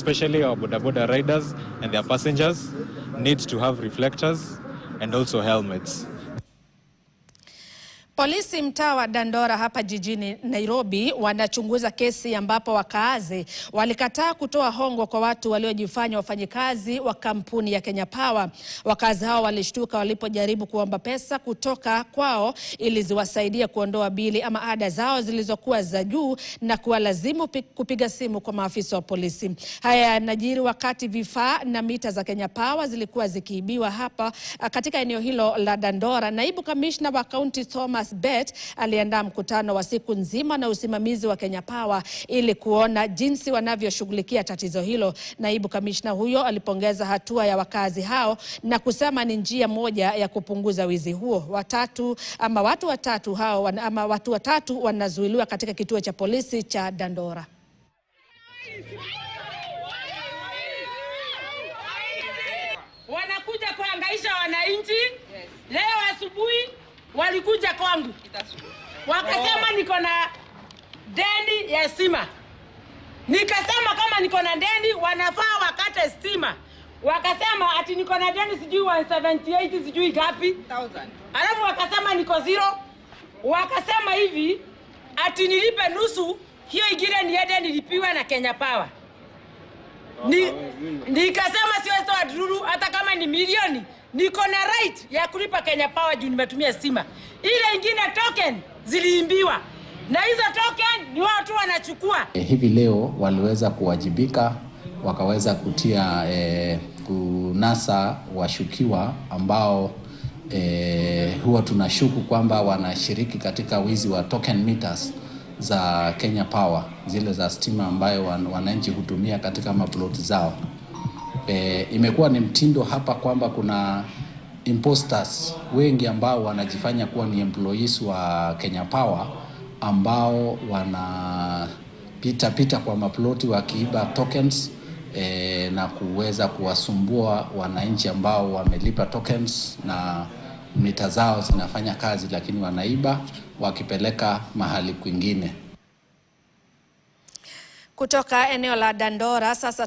Especially our boda riders and their passengers need to have reflectors and also helmets. Polisi mtaa wa Dandora hapa jijini Nairobi wanachunguza kesi ambapo wakaazi walikataa kutoa hongo kwa watu waliojifanya wafanyikazi wa kampuni ya Kenya Power. Wakaazi hao walishtuka walipojaribu kuomba pesa kutoka kwao ili ziwasaidie kuondoa bili ama ada zao zilizokuwa za juu na kuwalazimu kupiga simu kwa maafisa wa polisi. Haya yanajiri wakati vifaa na mita za Kenya Power zilikuwa zikiibiwa hapa katika eneo hilo la Dandora. Naibu kamishna wa kaunti Thomas Bet aliandaa mkutano wa siku nzima na usimamizi wa Kenya Power ili kuona jinsi wanavyoshughulikia tatizo hilo. Naibu kamishna huyo alipongeza hatua ya wakazi hao na kusema ni njia moja ya kupunguza wizi huo. Watu watatu wanazuiliwa katika kituo cha polisi cha Dandora. Wanakuja kuhangaisha wananchi. Leo asubuhi walikuja kwangu wakasema niko na deni ya stima. Nikasema kama niko na deni wanafaa wakate stima. Wakasema ati niko na deni sijui 178 sijui gapi. Alafu wakasema niko zero. Wakasema hivi ati nilipe nusu, hiyo ingine niende nilipiwe na Kenya Power. Nikasema siwezi toa dururu hata kama ni milioni. Niko na right ya kulipa Kenya Power juu nimetumia stima. Ile ingine token ziliimbiwa. Na hizo token ni watu wanachukua. Hivi leo waliweza kuwajibika, wakaweza kutia kunasa washukiwa ambao huwa tunashuku kwamba wanashiriki katika wizi wa token meters za Kenya Power, zile za stima ambayo wananchi hutumia katika maploti zao. Imekuwa ni mtindo hapa kwamba kuna imposters wengi ambao wanajifanya kuwa ni employees wa Kenya Power ambao wanapita kwa maploti wakiiba tokens na kuweza kuwasumbua wananchi ambao wamelipa tokens na mita zao zinafanya kazi, lakini wanaiba wakipeleka mahali kwingine. Kutoka eneo la Dandora sasa